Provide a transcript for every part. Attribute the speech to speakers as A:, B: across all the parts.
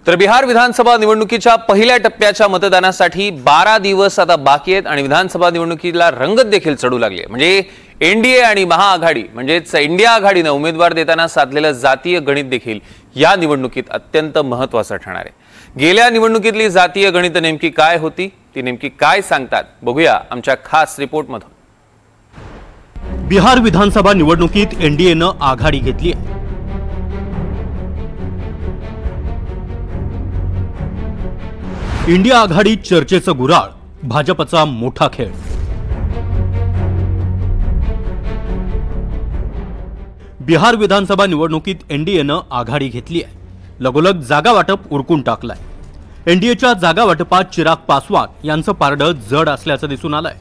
A: तर बिहार विधानसभा निवडणुकीच्या पहिल्या टप्प्याच्या मतदानासाठी 12 दिवस आता बाकी आहेत आणि विधानसभा निवडणुकीला रंगत देखील चढू लागली आहे। म्हणजे एनडीए आणि महाआघाडी म्हणजेच इंडिया आघाडीने उमेदवार देताना साधलेलं जातीय गणित देखील या निवडणुकीत अत्यंत महत्त्वाचं ठरणार आहे। गेल्या निवडणुकीतली जातीय गणित नेमकी काय होती, ती नेमकी काय सांगतात बघूया आमच्या खास रिपोर्टमधून।
B: बिहार विधानसभा निवडणुकीत एनडीएनं आघाडी घेतली आहे। इंडिया आघाडी चर्चेचं गुराळ, भाजपचा मोठा खेळ। बिहार विधानसभा निवडणुकीत एनडीएनं आघाडी घेतली आहे। लगोलग जागा वाटप उरकून टाकलाय। एनडीएच्या जागा वाटपात चिराग पासवान यांचं पारडं जड असल्याचं दिसून आलंय।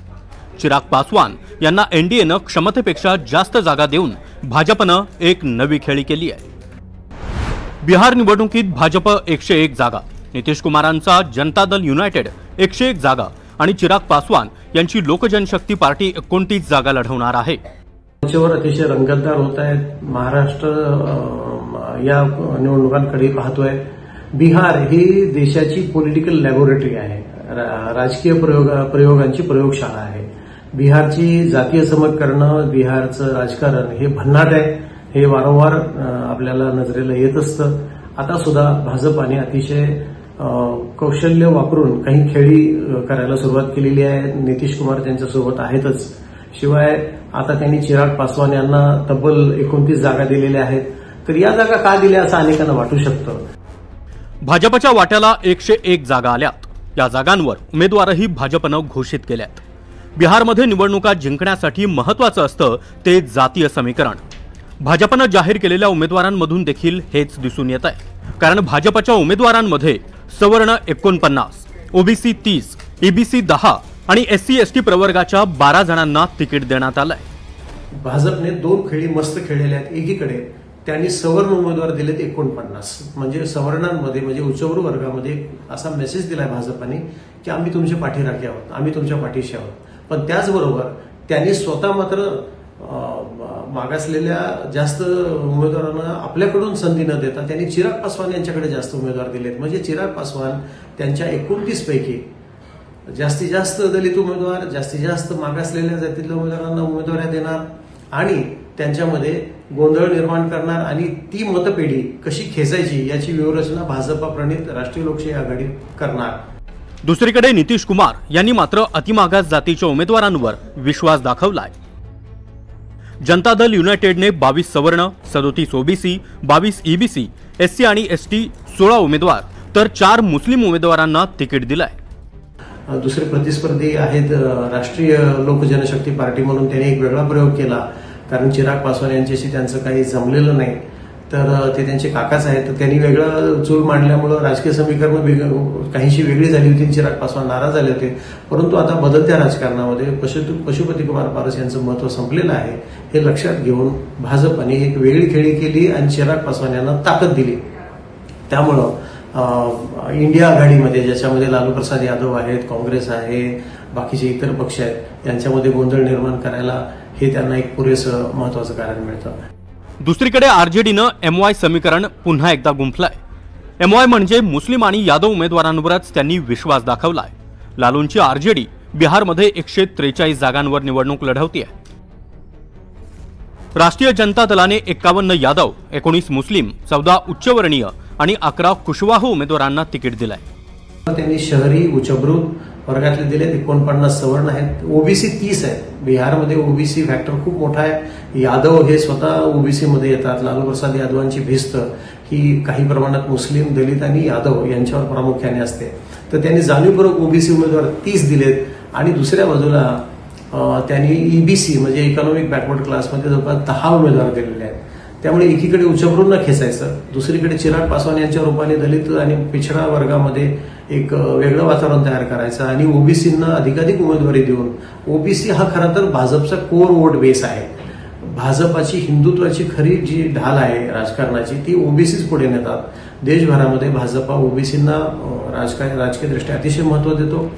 B: चिराग पासवान यांना एनडीएनं क्षमतेपेक्षा जास्त जागा देऊन भाजपनं एक नवी खेळी केली आहे। बिहार निवडणुकीत भाजप 101 जागा, नितीश कुमारांचा जनता दल युनायटेड 101 जागा आणि चिराग पासवान यांची लोकजनशक्ती पार्टी 29 जागा लढवणार आहे।
C: याच्यावर अतिशय रंगतदार होत आहेत। महाराष्ट्र या निवडणुकांकडे पाहतोय। बिहार ही देशाची पॉलिटिकल लॅबोरेटरी आहे, राजकीय प्रयोगांची प्रयोगशाळा आहे। बिहारची जातीय समीकरणं, बिहारचं राजकारण हे भन्नाट आहे, हे वारंवार आपल्याला नजरेला येत असतं। आता सुद्धा भाजपाने अतिशय कौशल्य वापरून काही खेळी करायला सुरुवात केलेली आहे। नितीश कुमार त्यांच्यासोबत आहेतच, शिवाय आता त्यांनी चिराग पासवान यांना तब्बल 29 जागा दिलेल्या आहेत। तर या जागा का दिल्या असं अनेकांना वाटू शकतं।
B: भाजपच्या वाट्याला 101 जागा आल्यात। या जागांवर उमेदवारही भाजपनं घोषित केल्यात। बिहारमध्ये निवडणुका जिंकण्यासाठी महत्त्वाचं असतं ते जातीय समीकरण। भाजपनं जाहीर केलेल्या उमेदवारांमधून देखील हेच दिसून येत आहे। कारण भाजपच्या उमेदवारांमध्ये सवर्ण 49, ओबीसी 30, ईबीसी 10 आणि एससी एसटी प्रवर्गाच्या 12 जणांना तिकीट देण्यात आलंय।
C: भाजपने 2 खेळी मस्त खेळलेल्या आहेत। एकीकडे त्यांनी सवर्ण उमेदवार दिलेत 49, म्हणजे सवर्णांमध्ये म्हणजे उच्चवर्ग वर्गामध्ये असा मेसेज दिलाय भाजपाने की आम्ही तुमच्या पाठीराखी आहोत, आम्ही तुमच्या पाठीशी आहोत। पण त्याचबरोबर त्यांनी स्वतः मात्र मागासलेल्या जास्त उमेदवारांना आपल्याकडून संधी न देता त्यांनी चिराग पासवान यांच्याकडे जास्त उमेदवार दिलेत। म्हणजे चिराग पासवान त्यांच्या 29 पैकी जास्तीत जास्त दलित उमेदवार, जास्तीत जास्त मागासलेल्या जातीतल्या उमेदवारांना उमेदवारी देणार आणि त्यांच्यामध्ये गोंधळ निर्माण करणार आणि ती मतपेढी कशी खेचायची याची व्यूहरचना भाजपा प्रणित राष्ट्रीय लोकशाही आघाडी करणार।
B: दुसरीकडे नितीश कुमार यांनी मात्र अतिमागास जातीच्या उमेदवारांवर विश्वास दाखवलाय। जनता दल युनायटेडने 22 सवर्ण, 37 ओबीसी, 22 ईबीसी, एससी आणि एसटी 16 उमेदवार तर 4 मुस्लिम उमेदवारांना तिकीट दिलंय।
C: दुसरे प्रतिस्पर्धी आहेत राष्ट्रीय लोकजनशक्ती पार्टी म्हणून त्यांनी एक वेगळा प्रयोग केला। कारण चिराग पासवान यांच्याशी त्यांचं काही जमलेलं नाही, तर ते त्यांचे काकाच आहेत, तर त्यांनी वेगळं चूल मांडल्यामुळं राजकीय समीकरण काहीशी वेगळी झाली होती। चिराग पासवान नाराज झाले होते। परंतु आता बदलत्या राजकारणामध्ये पशुपती कुमार पारस यांचं महत्त्व संपलेलं आहे, हे लक्षात घेऊन भाजपने एक वेगळी खेळी केली आणि चिराग पासवान यांना ताकद दिली। त्यामुळं इंडिया आघाडीमध्ये ज्याच्यामध्ये लालू प्रसाद यादव आहेत, काँग्रेस आहे, बाकीचे इतर पक्ष आहेत, यांच्यामध्ये गोंधळ निर्माण करायला हे त्यांना एक पुरेसं महत्त्वाचं कारण मिळतं।
B: दुसरीकडे आरजेडीनं एमवाय समीकरण पुन्हा एकदा गुंफलंय। एमवाय म्हणजे मुस्लिम आणि यादव उमेदवारांवरच त्यांनी विश्वास दाखवलाय। लालूंची आरजेडी बिहारमध्ये 143 जागांवर निवडणूक लढवतीये। राष्ट्रीय जनता दलाने 51 यादव, 19 मुस्लिम, 14 उच्चवर्णीय आणि 11 कुशवाह उमेदवारांना तिकीट दिलंय।
C: त्यांनी शहरी उच्चभ्रू वर्गातले दिलेत, 49 सवर्ण आहेत, ओबीसी 30 आहेत। बिहारमध्ये ओबीसी फॅक्टर खूप मोठा आहे। यादव हे स्वतः ओबीसी मध्ये येतात। लालू प्रसाद यादवांची भिस्त ही काही प्रमाणात मुस्लिम, दलित आणि यादव यांच्यावर प्रामुख्याने असते। तर त्यांनी जाणीवपूर्वक ओबीसी उमेदवार 30 दिलेत आणि दुसऱ्या बाजूला त्यांनी ईबीसी म्हणजे इकॉनॉमिक बॅकवर्ड क्लासमध्ये जवळपास 10 उमेदवार दिलेले आहेत। त्यामुळे एकीकडे उच्चभ्रूंना खेचायचं, दुसरीकडे चिराग पासवान यांच्या रूपाने दलित आणि पिछडा वर्गामध्ये एक वेगळं वातावरण तयार करायचं आणि ओबीसींना अधिकाधिक उमेदवारी देऊन, ओबीसी हा खरं तर भाजपचा कोर वोट बेस आहे। भाजपाची हिंदुत्वाची खरी जी ढाल आहे राजकारणाची ती ओबीसीच पुढे नेतात। देशभरामध्ये भाजपा ओबीसींना राजकीयदृष्ट्या अतिशय महत्त्व देतो।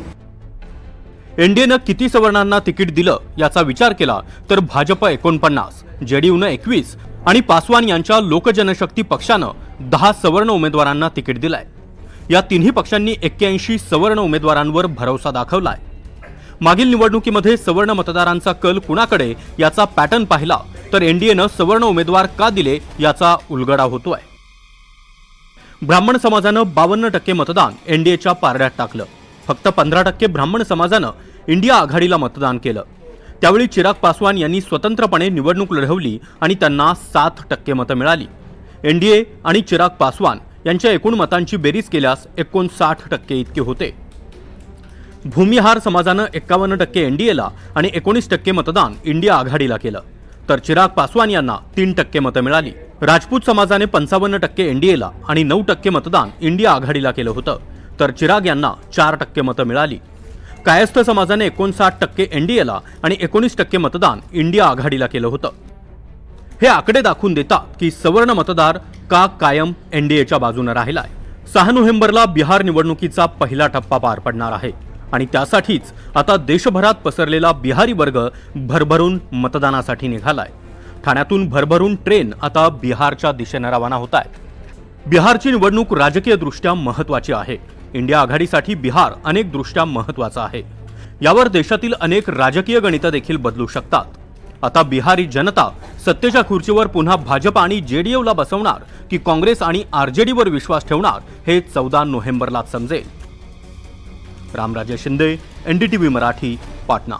B: एनडीएनं किती सवर्णांना तिकीट दिलं याचा विचार केला तर भाजप 49, जेडीयूनं 21 आणि पासवान यांच्या लोकजनशक्ती पक्षानं 10 सवर्ण उमेदवारांना तिकीट दिलंय। या तिन्ही पक्षांनी 81 सवर्ण उमेदवारांवर भरोसा दाखवलाय। मागील निवडणुकीमध्ये सवर्ण मतदारांचा कल कुणाकडे याचा पॅटर्न पाहिला तर एनडीएनं सवर्ण उमेदवार का दिले याचा उलगडा होतोय। ब्राह्मण समाजानं 52% मतदान एनडीएच्या पारड्यात टाकलं। फक्त 15% ब्राह्मण समाजानं इंडिया आघाडीला मतदान केलं। त्यावेळी चिराग पासवान यांनी स्वतंत्रपणे निवडणूक लढवली आणि त्यांना 7% मतं मिळाली। एनडीए आणि चिराग पासवान यांच्या एकूण मतांची बेरीज केल्यास 59% इतके होते। भूमिहार समाजानं 51% एनडीएला आणि 19% मतदान इंडिया आघाडीला केलं, तर चिराग पासवान यांना 3% मतं मिळाली। राजपूत समाजाने 55% एनडीएला आणि 9% मतदान इंडिया आघाडीला केलं होतं, तर चिराग यांना 4% मतं मिळाली। कायस्थ समाजाने 59% एनडीएला आणि 19% मतदान इंडिया आघाडीला केलं होतं। हे आकडे दाखवून देतात की सवर्ण मतदार का कायम एनडीएच्या बाजूने राहिलाय। 6 नोव्हेंबरला बिहार निवडणुकीचा पहिला टप्पा पार पडणार आहे आणि त्यासाठीच आता देशभरात पसरलेला बिहारी वर्ग भरभरून मतदानासाठी निघालाय। ठाण्यातून भरभरून ट्रेन आता बिहारच्या दिशेने रवाना होत आहेत। बिहारची निवडणूक राजकीय दृष्ट्या महत्त्वाची आहे। इंडिया आघाडीसाठी बिहार अनेक दृष्ट्या महत्त्वाचा आहे। यावर देशातील अनेक राजकीय गणितं देखील बदलू शकतात। आता बिहारी जनता सत्तेच्या खुर्चीवर पुन्हा भाजप आणि जेडीयूला बसवणार की काँग्रेस आणि आरजेडीवर विश्वास ठेवणार हे 14 नोव्हेंबरला समजेल। रामराजे शिंदे, एनडीटीव्ही मराठी, पाटणा।